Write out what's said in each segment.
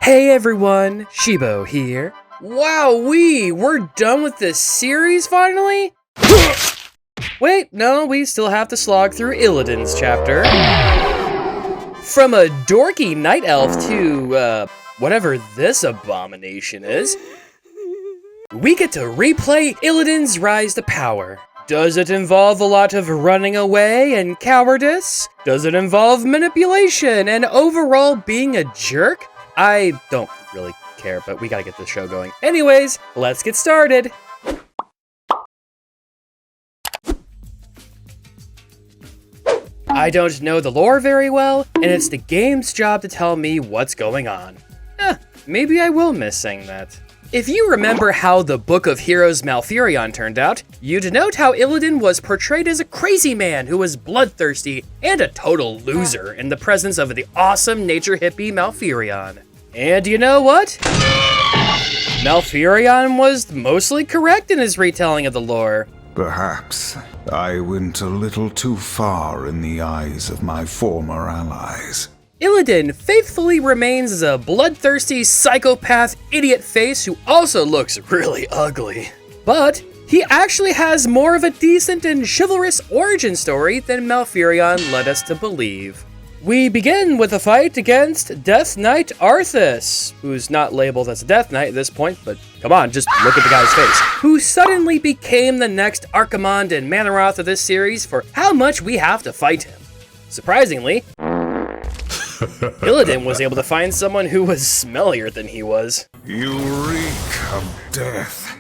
Hey everyone, Shibo here. Wowee, we're done with this series finally? Wait, no, we still have to slog through Illidan's chapter. From a dorky night elf to, whatever this abomination is, we get to replay Illidan's rise to power. Does it involve a lot of running away and cowardice? Does it involve manipulation and overall being a jerk? I don't really care, but we gotta get this show going. Anyways, let's get started. I don't know the lore very well, and it's the game's job to tell me what's going on. Maybe I will miss saying that. If you remember how the Book of Heroes Malfurion turned out, you'd note how Illidan was portrayed as a crazy man who was bloodthirsty and a total loser in the presence of the awesome nature hippie Malfurion. And you know what? Malfurion was mostly correct in his retelling of the lore. Perhaps I went a little too far in the eyes of my former allies. Illidan faithfully remains as a bloodthirsty psychopath idiot face who also looks really ugly. But he actually has more of a decent and chivalrous origin story than Malfurion led us to believe. We begin with a fight against Death Knight Arthas, who's not labeled as a Death Knight at this point, but come on, just look at the guy's face, who suddenly became the next Archimonde and Manaroth of this series for how much we have to fight him. Surprisingly, Illidan was able to find someone who was smellier than he was. You reek of death,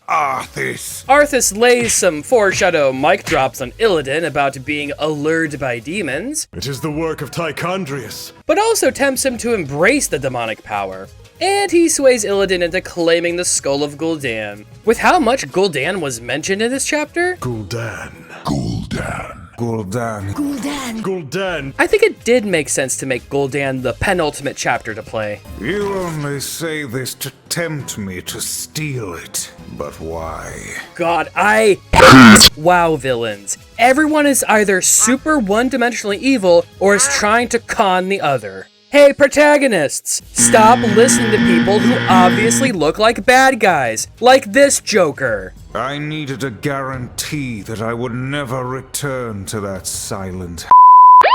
Arthas. Arthas lays some foreshadow mic drops on Illidan about being allured by demons. It is the work of Tychondrius. But also tempts him to embrace the demonic power. And he sways Illidan into claiming the skull of Gul'dan. With how much Gul'dan was mentioned in this chapter? Gul'dan. I think it did make sense to make Gul'dan the penultimate chapter to play. You only say this to tempt me to steal it. But why? God, I WoW villains. Everyone is either super one-dimensionally evil or is trying to con the other. Hey protagonists, stop listening to people who obviously look like bad guys, like this Joker. I needed a guarantee that I would never return to that silent.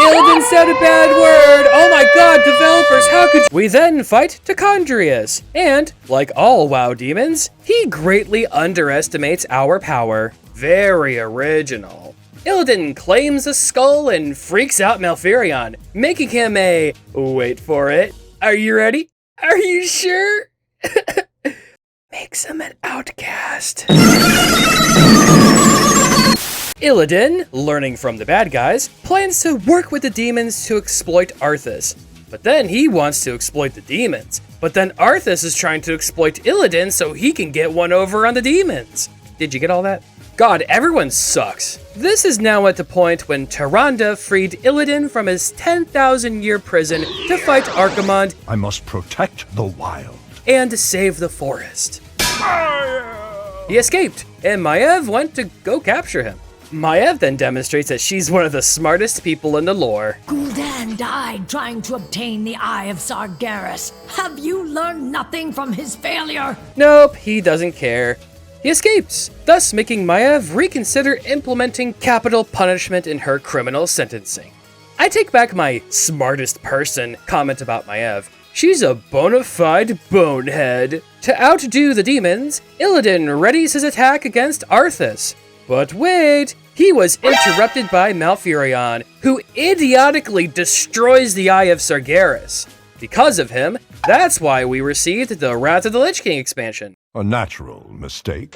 Illidan said a bad word! Oh my god, developers, how could you? We then fight Tychondrius, and, like all WoW demons, he greatly underestimates our power. Very original. Illidan claims a skull and freaks out Malfurion, making him a... wait for it. Are you ready? Are you sure? Makes him an outcast. Illidan, learning from the bad guys, plans to work with the demons to exploit Arthas. But then he wants to exploit the demons. But then Arthas is trying to exploit Illidan so he can get one over on the demons. Did you get all that? God, everyone sucks. This is now at the point when Tyrande freed Illidan from his 10,000-year prison to fight Archimonde. I must protect the wild. And save the forest. He escaped, and Maiev went to go capture him. Maiev then demonstrates that she's one of the smartest people in the lore. Gul'dan died trying to obtain the Eye of Sargeras. Have you learned nothing from his failure? Nope, he doesn't care. He escapes, thus making Maiev reconsider implementing capital punishment in her criminal sentencing. I take back my smartest person comment about Maiev. She's a bona fide bonehead. To outdo the demons, Illidan readies his attack against Arthas. But wait, he was interrupted by Malfurion, who idiotically destroys the Eye of Sargeras. Because of him, that's why we received the Wrath of the Lich King expansion. A natural mistake.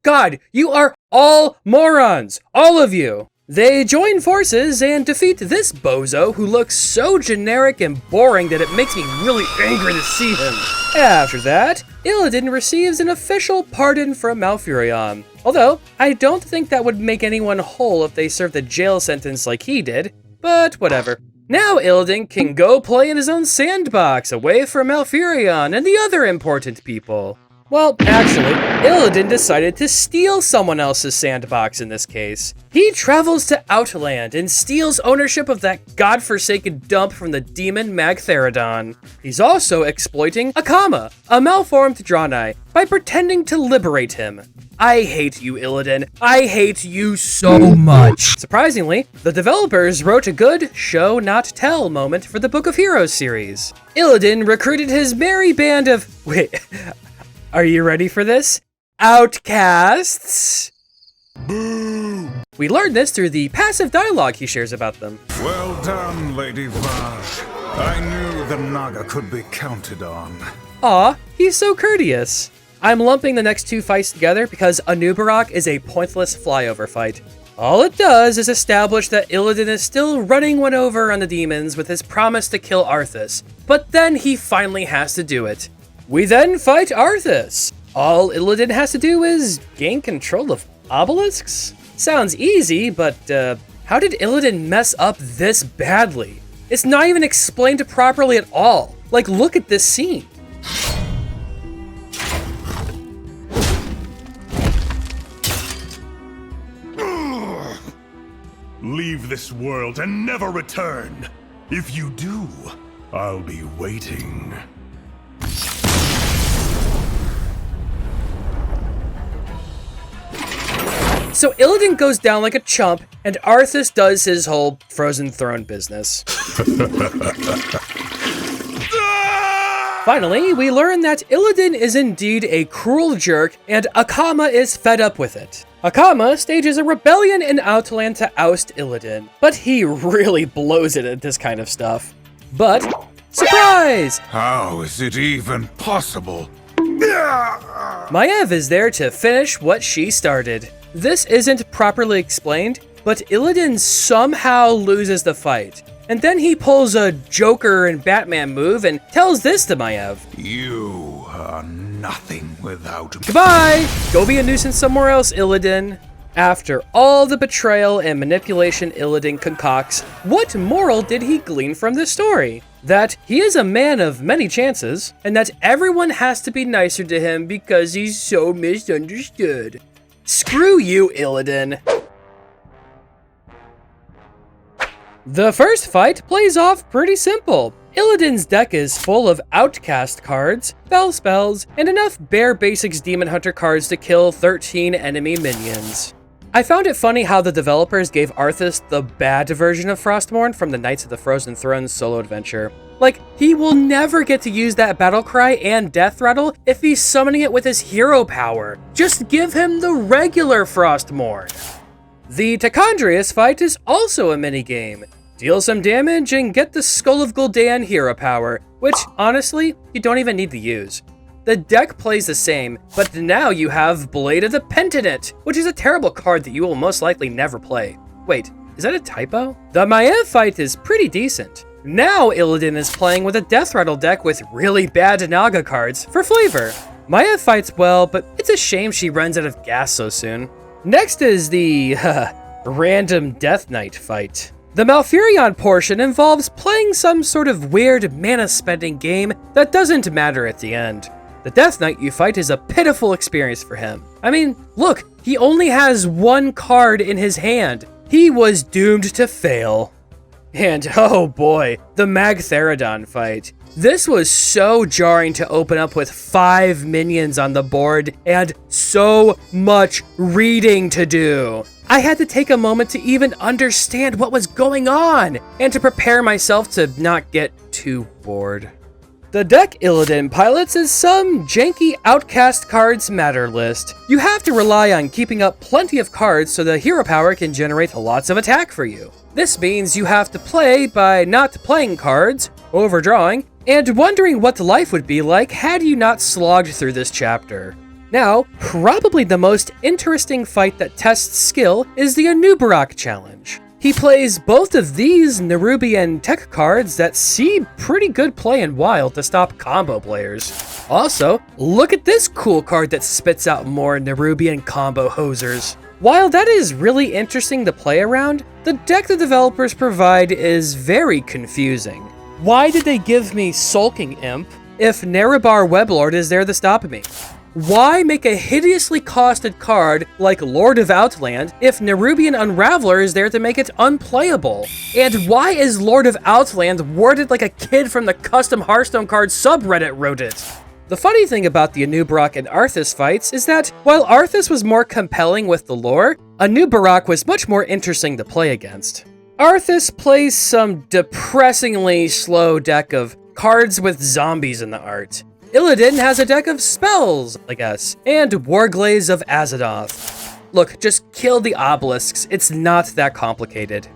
God, you are all morons, all of you. They join forces and defeat this bozo who looks so generic and boring that it makes me really angry to see him. After that, Illidan receives an official pardon from Malfurion. Although, I don't think that would make anyone whole if they served a jail sentence like he did, but whatever. Now Illidan can go play in his own sandbox away from Malfurion and the other important people. Well, actually, Illidan decided to steal someone else's sandbox in this case. He travels to Outland and steals ownership of that godforsaken dump from the demon Magtheridon. He's also exploiting Akama, a malformed Draenei, by pretending to liberate him. I hate you, Illidan. I hate you so much. Surprisingly, the developers wrote a good show not tell moment for the Book of Heroes series. Illidan recruited his merry band of... Wait, are you ready for this? Outcasts? Boo! We learned this through the passive dialogue he shares about them. Well done, Lady Vaj. I knew the Naga could be counted on. Aw, he's so courteous. I'm lumping the next two fights together because Anubarak is a pointless flyover fight. All it does is establish that Illidan is still running one over on the demons with his promise to kill Arthas, but then he finally has to do it. We then fight Arthas. All Illidan has to do is gain control of obelisks? Sounds easy, but how did Illidan mess up this badly? It's not even explained properly at all. Like, look at this scene. Leave this world and never return. If you do, I'll be waiting. So Illidan goes down like a chump, and Arthas does his whole Frozen Throne business. Finally, we learn that Illidan is indeed a cruel jerk, and Akama is fed up with it. Akama stages a rebellion in Outland to oust Illidan, but he really blows it at this kind of stuff. But, surprise! How is it even possible? Maiev is there to finish what she started. This isn't properly explained, but Illidan somehow loses the fight. And then he pulls a Joker and Batman move and tells this to Maiev. You are nothing without me. Goodbye! Go be a nuisance somewhere else, Illidan. After all the betrayal and manipulation Illidan concocts, what moral did he glean from this story? That he is a man of many chances, and that everyone has to be nicer to him because he's so misunderstood. Screw you, Illidan. The first fight plays off pretty simple. Illidan's deck is full of outcast cards, spell spells, and enough bare basics Demon Hunter cards to kill 13 enemy minions. I found it funny how the developers gave Arthas the bad version of Frostmourne from the Knights of the Frozen Throne solo adventure. Like, he will never get to use that battle cry and death rattle if he's summoning it with his hero power. Just give him the regular Frostmourne. The Tichondrius fight is also a minigame. Deal some damage and get the Skull of Gul'dan hero power, which, honestly, you don't even need to use. The deck plays the same, but now you have Blade of the Penitent, which is a terrible card that you will most likely never play. Wait, is that a typo? The Maiev fight is pretty decent. Now Illidan is playing with a Death Rattle deck with really bad Naga cards for flavor. Maiev fights well, but it's a shame she runs out of gas so soon. Next is the random Death Knight fight. The Malfurion portion involves playing some sort of weird mana-spending game that doesn't matter at the end. The Death Knight you fight is a pitiful experience for him. I mean, look, he only has one card in his hand. He was doomed to fail. And oh boy, the Magtheridon fight. This was so jarring to open up with 5 minions on the board and so much reading to do. I had to take a moment to even understand what was going on and to prepare myself to not get too bored. The deck Illidan pilots is some janky outcast cards matter list. You have to rely on keeping up plenty of cards so the hero power can generate lots of attack for you. This means you have to play by not playing cards, overdrawing, and wondering what life would be like had you not slogged through this chapter. Now, probably the most interesting fight that tests skill is the Anubarak challenge. He plays both of these Nerubian tech cards that see pretty good play in Wild to stop combo players. Also, look at this cool card that spits out more Nerubian combo hosers. While that is really interesting to play around, the deck the developers provide is very confusing. Why did they give me Sulking Imp if Nerebar Weblord is there to stop me? Why make a hideously costed card like Lord of Outland if Nerubian Unraveler is there to make it unplayable? And why is Lord of Outland worded like a kid from the custom Hearthstone card subreddit wrote it? The funny thing about the Anub'arak and Arthas fights is that while Arthas was more compelling with the lore, Anub'arak was much more interesting to play against. Arthas plays some depressingly slow deck of cards with zombies in the art. Illidan has a deck of spells, I guess, and Warglaze of Azadoth. Look, just kill the obelisks, it's not that complicated.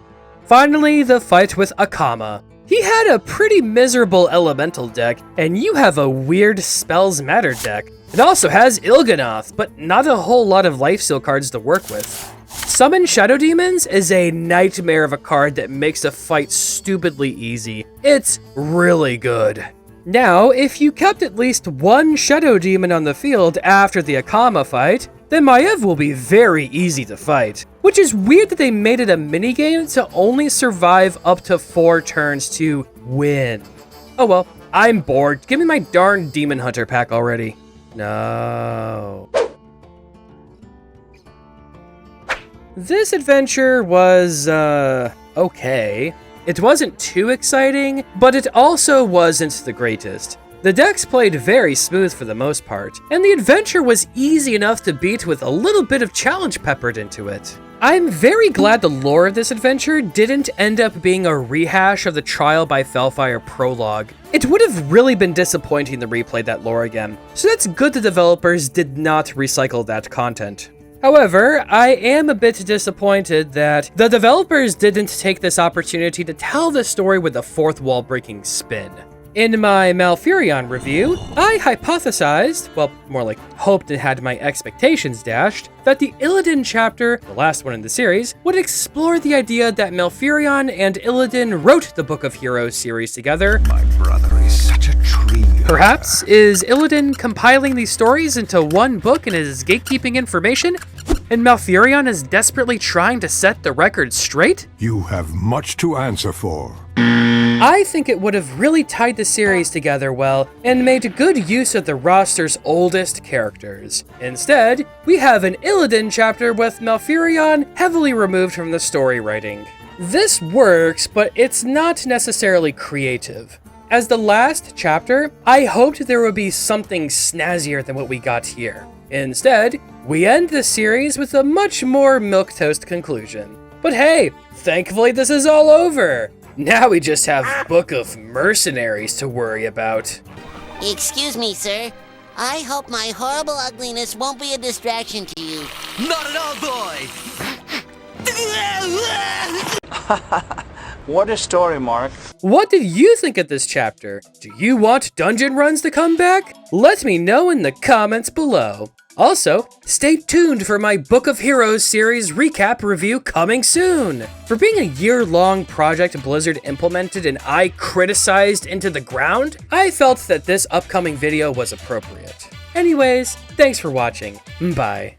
Finally, the fight with Akama. He had a pretty miserable elemental deck, and you have a weird Spells Matter deck. It also has Il'gynoth, but not a whole lot of lifesteal cards to work with. Summon Shadow Demons is a nightmare of a card that makes the fight stupidly easy. It's really good. Now, if you kept at least one Shadow Demon on the field after the Akama fight, then Maiev will be very easy to fight. Which is weird that they made it a minigame to only survive up to 4 turns to win. Oh well, I'm bored. Give me my darn Demon Hunter pack already. No. This adventure was, okay. It wasn't too exciting, but it also wasn't the greatest. The decks played very smooth for the most part, and the adventure was easy enough to beat with a little bit of challenge peppered into it. I'm very glad the lore of this adventure didn't end up being a rehash of the Trial by Felfire prologue. It would have really been disappointing to replay that lore again, so that's good the developers did not recycle that content. However, I am a bit disappointed that the developers didn't take this opportunity to tell the story with a fourth wall breaking spin. In my Malfurion review, I hypothesized, well, more like hoped and had my expectations dashed, that the Illidan chapter, the last one in the series, would explore the idea that Malfurion and Illidan wrote the Book of Heroes series together. My brother is such a tree. Perhaps, is Illidan compiling these stories into one book and is gatekeeping information? And Malfurion is desperately trying to set the record straight? You have much to answer for. I think it would have really tied the series together well and made good use of the roster's oldest characters. Instead, we have an Illidan chapter with Malfurion heavily removed from the story writing. This works, but it's not necessarily creative. As the last chapter, I hoped there would be something snazzier than what we got here. Instead, we end the series with a much more milquetoast conclusion. But hey, thankfully this is all over! Now we just have Book of Mercenaries to worry about. Excuse me, sir. I hope my horrible ugliness won't be a distraction to you. Not at all, boy! What a story, Mark. What did you think of this chapter? Do you want dungeon runs to come back? Let me know in the comments below. Also, stay tuned for my Book of Heroes series recap review coming soon. For being a year-long project Blizzard implemented and I criticized into the ground, I felt that this upcoming video was appropriate. Anyways, thanks for watching. Bye.